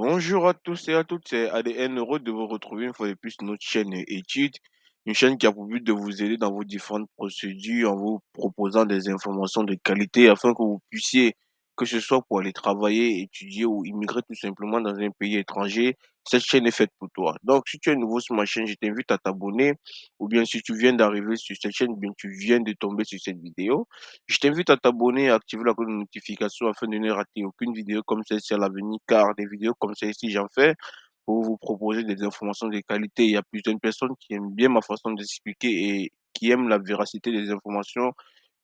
Bonjour à tous et à toutes, c'est ADN, heureux de vous retrouver une fois de plus sur notre chaîne Études, une chaîne qui a pour but de vous aider dans vos différentes procédures en vous proposant des informations de qualité afin que vous puissiez, que ce soit pour aller travailler, étudier ou immigrer tout simplement dans un pays étranger, cette chaîne est faite pour toi. Donc, si tu es nouveau sur ma chaîne, je t'invite à t'abonner ou bien si tu viens d'arriver sur cette chaîne, ou bien tu viens de tomber sur cette vidéo, je t'invite à t'abonner et à activer la cloche de notification afin de ne rater aucune vidéo comme celle-ci à l'avenir, car des vidéos comme celle-ci, j'en fais pour vous proposer des informations de qualité. Il y a plusieurs personnes qui aiment bien ma façon d'expliquer et qui aiment la véracité des informations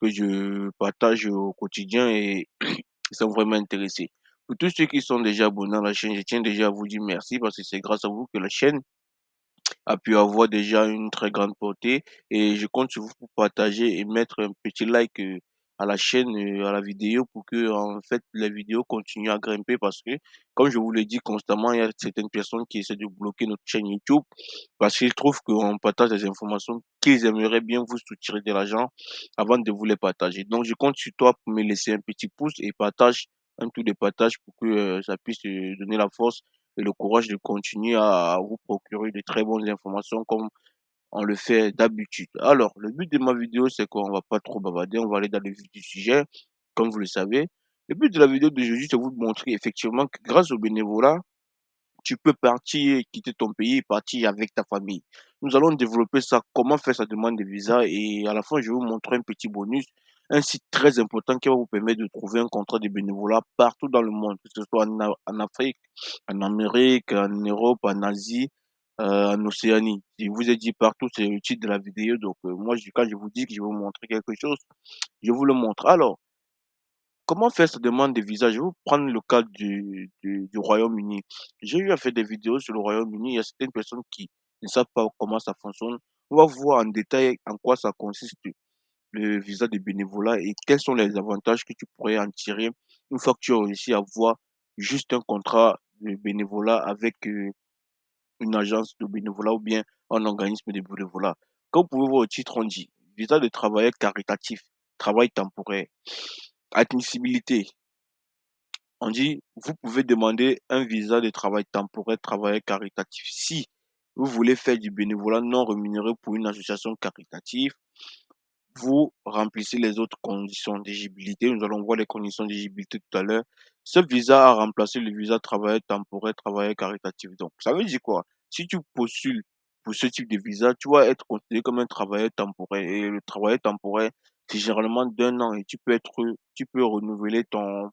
que je partage au quotidien et ils sont vraiment intéressés. Pour tous ceux qui sont déjà abonnés à la chaîne, je tiens déjà à vous dire merci parce que c'est grâce à vous que la chaîne a pu avoir déjà une très grande portée et je compte sur vous pour partager et mettre un petit like à la chaîne, à la vidéo pour que en fait la vidéo continue à grimper parce que comme je vous le dis constamment, il y a certaines personnes qui essaient de bloquer notre chaîne YouTube parce qu'ils trouvent qu'on partage des informations qu'ils aimeraient bien vous soutirer de l'argent avant de vous les partager. Donc je compte sur toi pour me laisser un petit pouce et partage un tour de partage pour que ça puisse donner la force et le courage de continuer à vous procurer de très bonnes informations comme on le fait d'habitude. Alors, le but de ma vidéo, c'est qu'on va pas trop bavarder, on va aller dans le vif du sujet, comme vous le savez. Le but de la vidéo d'aujourd'hui, c'est vous montrer effectivement que grâce au bénévolat, tu peux partir, quitter ton pays et partir avec ta famille. Nous allons développer ça, comment faire sa demande de visa et à la fin, je vais vous montrer un petit bonus, un site très important qui va vous permettre de trouver un contrat de bénévolat partout dans le monde, que ce soit en Afrique, en Amérique, en Europe, en Asie, en Océanie. Je vous ai dit partout, c'est le titre de la vidéo. Donc, moi, quand je vous dis que je vais vous montrer quelque chose, je vous le montre. Alors, comment faire sa demande de visa? Je vais vous prendre le cas du Royaume-Uni. J'ai eu à faire des vidéos sur le Royaume-Uni. Il y a certaines personnes qui ne savent pas comment ça fonctionne. On va voir en détail en quoi ça consiste, le visa de bénévolat et quels sont les avantages que tu pourrais en tirer une fois que tu as réussi à avoir juste un contrat de bénévolat avec une agence de bénévolat ou bien un organisme de bénévolat. Comme vous pouvez voir au titre, on dit visa de travailleur caritatif, travail temporaire, admissibilité. On dit, vous pouvez demander un visa de travail temporaire, travailleur caritatif. Si vous voulez faire du bénévolat non rémunéré pour une association caritative, vous remplissez les autres conditions d'éligibilité. Nous allons voir les conditions d'éligibilité tout à l'heure. Ce visa a remplacé le visa travailleur temporaire, travailleur caritatif. Donc, ça veut dire quoi? Si tu postules pour ce type de visa, tu vas être considéré comme un travailleur temporaire. Et le travailleur temporaire, c'est généralement d'un an et tu peux renouveler ton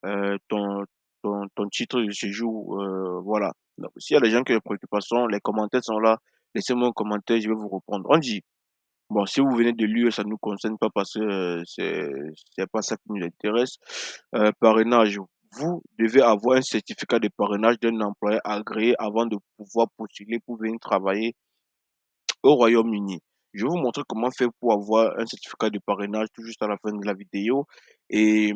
ton titre de séjour, voilà. Donc s'il y a des gens qui ont des préoccupations, les commentaires sont là. Laissez-moi un commentaire, je vais vous répondre. On dit, bon, si vous venez de l'UE, ça ne nous concerne pas parce que, c'est pas ça qui nous intéresse. Parrainage, vous devez avoir un certificat de parrainage d'un employeur agréé avant de pouvoir postuler pour venir travailler au Royaume-Uni. Je vais vous montrer comment faire pour avoir un certificat de parrainage tout juste à la fin de la vidéo et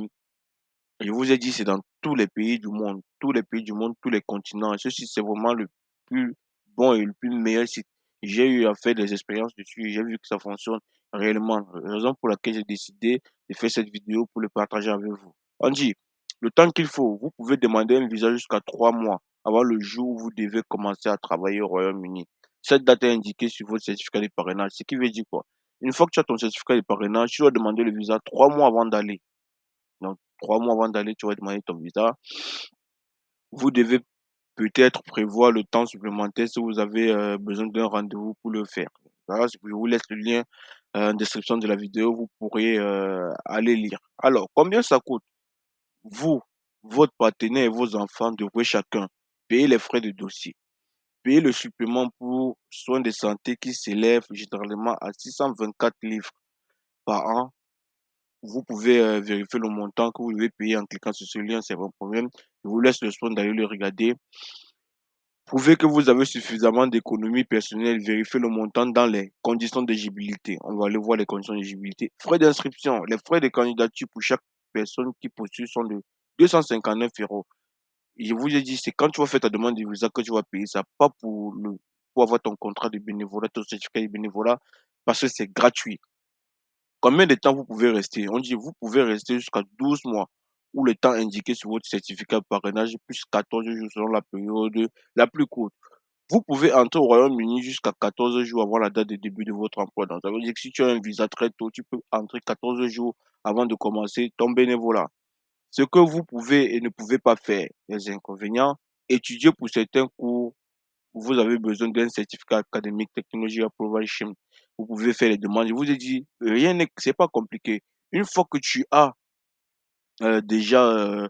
je vous ai dit, c'est dans tous les pays du monde, tous les pays du monde, tous les continents. Ceci, c'est vraiment le plus bon et le plus meilleur site. J'ai eu à faire des expériences dessus, j'ai vu que ça fonctionne réellement. Raison pour laquelle j'ai décidé de faire cette vidéo pour le partager avec vous. On dit, le temps qu'il faut, vous pouvez demander un visa jusqu'à 3 mois avant le jour où vous devez commencer à travailler au Royaume-Uni. Cette date est indiquée sur votre certificat de parrainage, ce qui veut dire quoi? Une fois que tu as ton certificat de parrainage, tu dois demander le visa 3 mois avant d'aller. Donc, 3 mois avant d'aller, tu vas demander ton visa. Vous devez peut-être prévoir le temps supplémentaire si vous avez besoin d'un rendez-vous pour le faire. Voilà, je vous laisse le lien en description de la vidéo, vous pourrez aller lire. Alors, combien ça coûte? Vous, votre partenaire et vos enfants devrez chacun payer les frais de dossier, payer le supplément pour soins de santé qui s'élève généralement à 624 livres par an. Vous pouvez vérifier le montant que vous devez payer en cliquant sur ce lien, c'est pas un problème. Je vous laisse le soin d'aller le regarder. Prouvez que vous avez suffisamment d'économies personnelles, vérifiez le montant dans les conditions d'éligibilité. On va aller voir les conditions d'éligibilité. Frais d'inscription. Les frais de candidature pour chaque personne qui postule sont de 259 euros. Je vous ai dit, c'est quand tu vas faire ta demande de visa que tu vas payer ça, pas pour avoir ton contrat de bénévolat, ton certificat de bénévolat, parce que c'est gratuit. Combien de temps vous pouvez rester? On dit vous pouvez rester jusqu'à 12 mois. ou le temps indiqué sur votre certificat de parrainage plus 14 jours selon la période la plus courte. Vous pouvez entrer au Royaume-Uni jusqu'à 14 jours avant la date de début de votre emploi. Donc, ça veut dire que si tu as un visa très tôt, tu peux entrer 14 jours avant de commencer ton bénévolat. Ce que vous pouvez et ne pouvez pas faire, les inconvénients, étudier pour certains cours, vous avez besoin d'un certificat académique Technology Approbation. Vous pouvez faire les demandes. Je vous ai dit, rien n'est, c'est pas compliqué. Une fois que tu as déjà,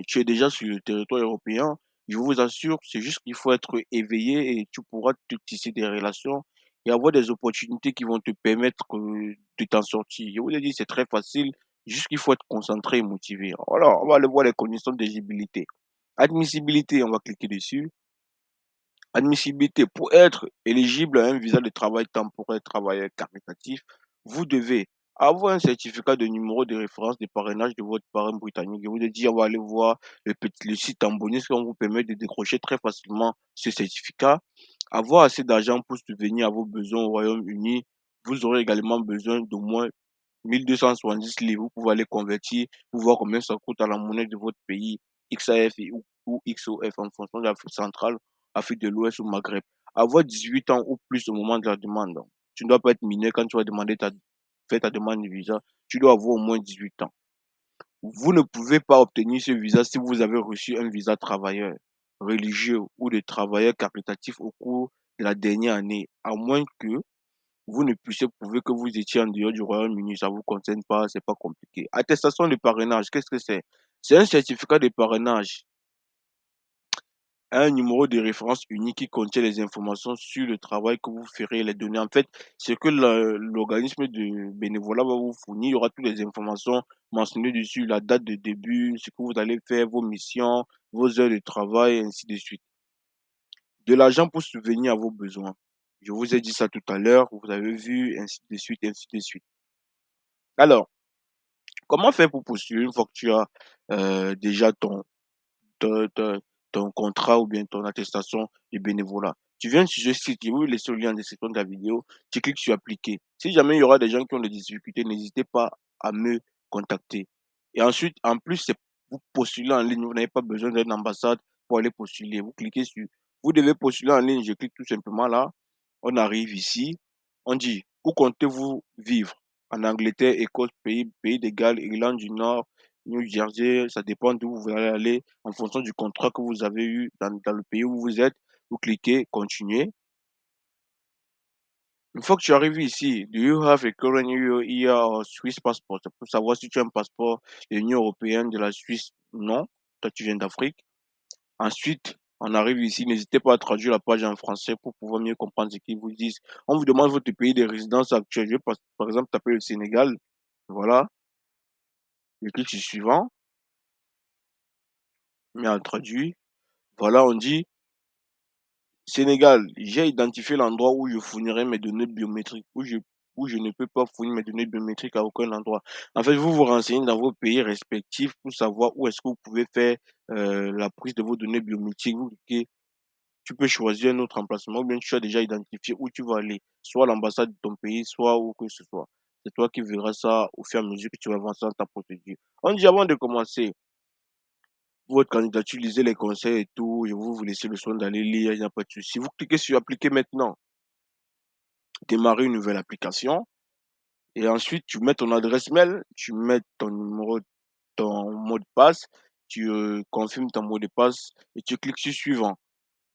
tu es déjà sur le territoire européen, je vous assure, c'est juste qu'il faut être éveillé et tu pourras te tisser des relations et avoir des opportunités qui vont te permettre, de t'en sortir. Je vous ai dit, c'est très facile, juste qu'il faut être concentré et motivé. Alors, on va aller voir les conditions d'éligibilité. Admissibilité, on va cliquer dessus. Admissibilité. Pour être éligible à un visa de travail temporaire travailleur caritatif, vous devez avoir un certificat de numéro de référence de parrainage de votre parrain britannique. Je vous ai dit, on va aller voir le site en bonus qui va vous permettre de décrocher très facilement ce certificat. Avoir assez d'argent pour subvenir à vos besoins au Royaume-Uni. Vous aurez également besoin d'au moins 1270 livres. Vous pouvez aller convertir pour voir combien ça coûte à la monnaie de votre pays, XAF ou XOF en fonction de l'Afrique centrale, Afrique de l'Ouest ou Maghreb. Avoir 18 ans ou plus au moment de la demande. Donc, tu ne dois pas être mineur quand tu vas demander faire ta demande de visa. Tu dois avoir au moins 18 ans. Vous ne pouvez pas obtenir ce visa si vous avez reçu un visa travailleur, religieux ou de travailleur caritatif au cours de la dernière année, à moins que vous ne puissiez prouver que vous étiez en dehors du Royaume-Uni, ça vous concerne pas, c'est pas compliqué. Attestation de parrainage, qu'est-ce que c'est? C'est un certificat de parrainage, un numéro de référence unique qui contient les informations sur le travail que vous ferez, les données. En fait, ce que l'organisme de bénévolat va vous fournir, il y aura toutes les informations mentionnées dessus, la date de début, ce que vous allez faire, vos missions, vos heures de travail, ainsi de suite. De l'argent pour subvenir à vos besoins. Je vous ai dit ça tout à l'heure, vous avez vu, ainsi de suite, ainsi de suite. Alors, comment faire pour postuler une fois que tu as déjà ton, ton- ton contrat ou bien ton attestation de bénévolat? Tu viens sur ce site, je vais vous laisser le lien en description de la vidéo, tu cliques sur appliquer. Si jamais il y aura des gens qui ont des difficultés, n'hésitez pas à me contacter. Et ensuite, en plus, c'est vous postulez en ligne, vous n'avez pas besoin d'une ambassade pour aller postuler. Vous cliquez sur, vous devez postuler en ligne, je clique tout simplement là, on arrive ici, on dit, où comptez-vous vivre? En Angleterre, Écosse, Pays de Galles, Irlande du Nord, New Jersey, ça dépend d'où vous allez aller en fonction du contrat que vous avez eu dans le pays où vous êtes. Vous cliquez continuer. Une fois que tu arrives ici, do you have a current EU or Swiss passport? C'est pour savoir si tu as un passeport de l'Union européenne, de la Suisse. Non, toi tu viens d'Afrique. Ensuite, on arrive ici, n'hésitez pas à traduire la page en français pour pouvoir mieux comprendre ce qu'ils vous disent. On vous demande votre pays de résidence actuel. Je vais par exemple taper le Sénégal. Voilà, je clique sur suivant, mais on traduit. Voilà, on dit Sénégal, j'ai identifié l'endroit où je fournirai mes données biométriques, où je ne peux pas fournir mes données biométriques à aucun endroit. En fait, vous vous renseignez dans vos pays respectifs pour savoir où est-ce que vous pouvez faire la prise de vos données biométriques. Tu peux choisir un autre emplacement ou bien tu as déjà identifié où tu vas aller, soit à l'ambassade de ton pays, soit où que ce soit. C'est toi qui verras ça au fur et à mesure que tu vas avancer dans ta procédure. On dit avant de commencer votre candidature, lisez les conseils et tout, et vous laissez le soin d'aller lire, il n'y a pas de souci. Vous cliquez sur appliquer maintenant, démarrer une nouvelle application, et ensuite tu mets ton adresse mail, tu mets ton numéro, ton mot de passe, tu confirmes ton mot de passe et tu cliques sur suivant.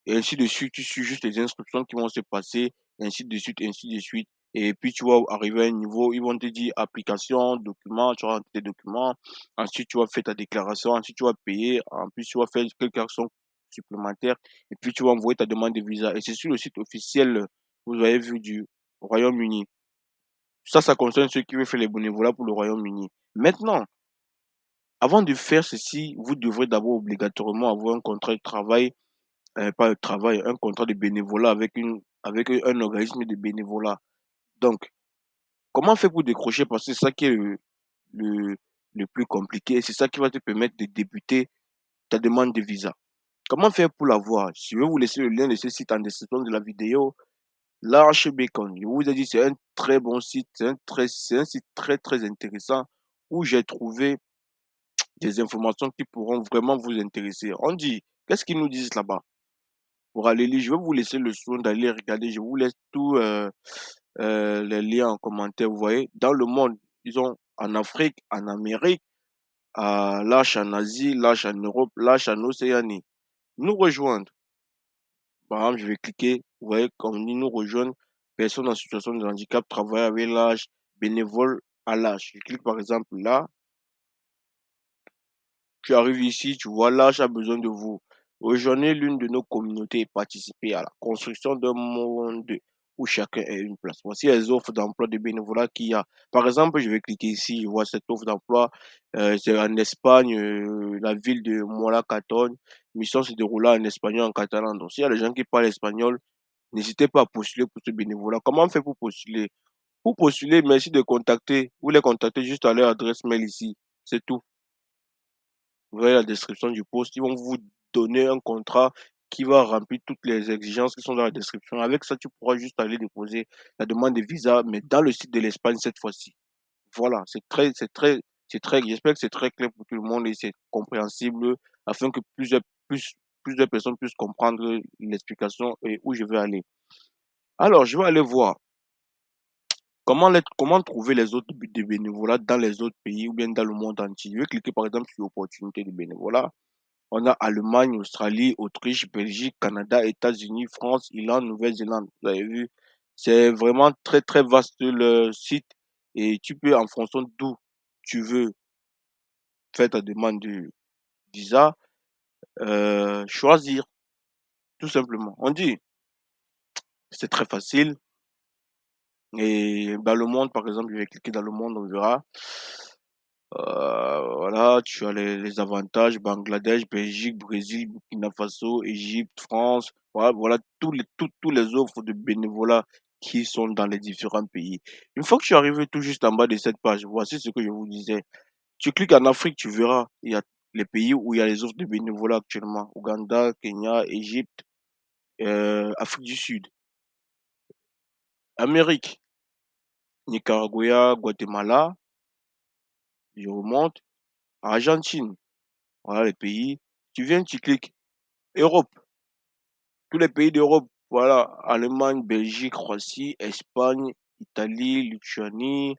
Et ainsi de suite, tu suis juste les instructions qui vont se passer, ainsi de suite, ainsi de suite. Et puis, tu vas arriver à un niveau, ils vont te dire application, document, tu vas rentrer tes documents. Ensuite, tu vas faire ta déclaration. Ensuite, tu vas payer. En plus, tu vas faire quelques actions supplémentaires. Et puis, tu vas envoyer ta demande de visa. Et c'est sur le site officiel, vous avez vu, du Royaume-Uni. Ça concerne ceux qui veulent faire les bénévolats pour le Royaume-Uni. Maintenant, avant de faire ceci, vous devrez d'abord obligatoirement avoir un contrat de travail pas de travail, un contrat de bénévolat avec un organisme de bénévolat. Donc, comment faire pour décrocher? Parce que c'est ça qui est le, le plus compliqué et c'est ça qui va te permettre de débuter ta demande de visa. Comment faire pour l'avoir? Je vais vous laisser le lien de ce site en description de la vidéo. L'Archbacon, je vous ai dit, c'est un très bon site, c'est un site très, très intéressant où j'ai trouvé des informations qui pourront vraiment vous intéresser. On dit, qu'est-ce qu'ils nous disent là-bas? Pour aller lire, je vais vous laisser le soin d'aller regarder. Je vous laisse tous les liens en commentaire. Vous voyez, dans le monde, ils ont en Afrique, en Amérique, lâche en Asie, lâche en Europe, lâche en Océanie. Nous rejoindre. Par exemple, je vais cliquer, vous voyez, comme on dit, nous rejoindre, personnes en situation de handicap, travailler avec l'âge, bénévole à l'âge. Je clique par exemple là, tu arrives ici, tu vois, l'âge a besoin de vous. Rejoignez l'une de nos communautés et participez à la construction d'un monde où chacun ait une place. Voici les offres d'emploi de bénévolat qu'il y a. Par exemple, je vais cliquer ici, je vois cette offre d'emploi. C'est en Espagne, la ville de Mola-Catone. Mission se déroula en espagnol, en catalan. Donc, s'il y a des gens qui parlent espagnol, n'hésitez pas à postuler pour ce bénévolat. Comment on fait pour postuler? Pour postuler, merci de contacter. Vous les contactez juste à leur adresse mail ici. C'est tout. Vous voyez la description du poste, ils vont vous donner un contrat qui va remplir toutes les exigences qui sont dans la description. Avec ça, tu pourras juste aller déposer la demande de visa, mais dans le site de l'Espagne cette fois-ci. Voilà, j'espère que c'est très clair pour tout le monde et c'est compréhensible afin que plusieurs personnes puissent comprendre l'explication et où je vais aller. Alors, je vais aller voir comment trouver les autres buts de bénévolat dans les autres pays ou bien dans le monde entier. Je vais cliquer par exemple sur opportunité de bénévolat. On a Allemagne, Australie, Autriche, Belgique, Canada, États-Unis, France, Irlande, Nouvelle-Zélande. Vous avez vu, c'est vraiment très très vaste le site et tu peux en fonction d'où tu veux faire ta demande de visa, choisir tout simplement. On dit, c'est très facile et dans le monde, par exemple, je vais cliquer dans le monde, on verra. Voilà, tu as les avantages, Bangladesh, Belgique, Brésil, Burkina Faso, Égypte, France. Voilà tous les offres de bénévolat qui sont dans les différents pays. Une fois que tu es arrivé tout juste en bas de cette page, voici ce que je vous disais. Tu cliques en Afrique, tu verras, il y a les pays où il y a les offres de bénévolat actuellement. Ouganda, Kenya, Égypte, Afrique du Sud, Amérique, Nicaragua, Guatemala, je remonte, Argentine. Voilà les pays. Tu viens, tu cliques. Europe. Tous les pays d'Europe, voilà, Allemagne, Belgique, Croatie, Espagne, Italie, Lituanie,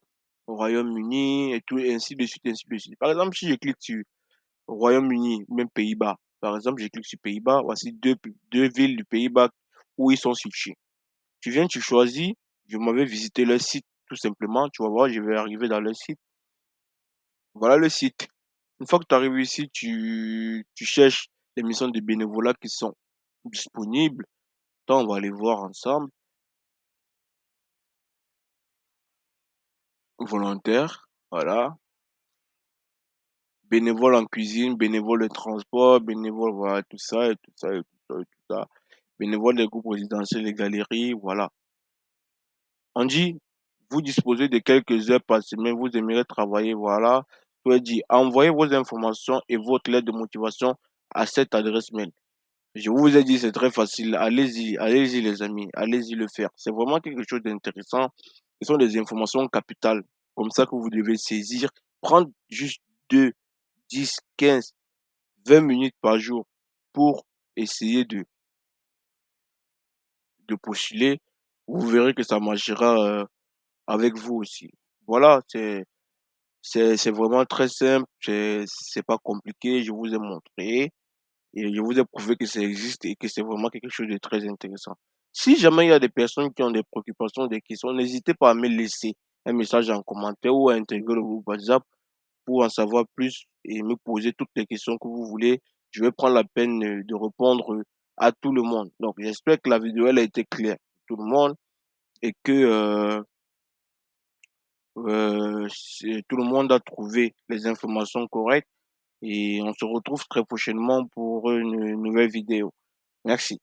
Royaume-Uni, et tout, et ainsi de suite, ainsi de suite. Par exemple, si je clique sur Royaume-Uni, même Pays-Bas, par exemple, je clique sur Pays-Bas, voici deux villes du Pays-Bas où ils sont situés. Tu viens, tu choisis, je m'avais visité leur site, tout simplement, tu vas voir, je vais arriver dans leur site. Voilà le site. Une fois que tu arrives ici, tu cherches les missions de bénévolat qui sont disponibles. Donc, on va aller voir ensemble. Volontaire, voilà. Bénévole en cuisine, bénévole de transport, bénévole, voilà, tout ça, et tout ça, et tout ça, et tout ça. Bénévole des groupes résidentiels, les galeries, voilà. On dit, vous disposez de quelques heures par semaine, vous aimeriez travailler, voilà. Tu as dit, envoyez vos informations et votre lettre de motivation à cette adresse mail. Je vous ai dit, c'est très facile. Allez-y, allez-y, les amis, allez-y le faire. C'est vraiment quelque chose d'intéressant. Ce sont des informations capitales, comme ça que vous devez saisir. Prendre juste 2, 10, 15, 20 minutes par jour pour essayer de postuler. Vous verrez que ça marchera avec vous aussi. Voilà, c'est vraiment très simple. C'est pas compliqué. Je vous ai montré. Et je vous ai prouvé que ça existe et que c'est vraiment quelque chose de très intéressant. Si jamais il y a des personnes qui ont des préoccupations, des questions, n'hésitez pas à me laisser un message en commentaire ou à intégrer le groupe WhatsApp pour en savoir plus et me poser toutes les questions que vous voulez. Je vais prendre la peine de répondre à tout le monde. Donc, j'espère que la vidéo elle a été claire pour tout le monde et que tout le monde a trouvé les informations correctes et on se retrouve très prochainement pour une nouvelle vidéo. Merci.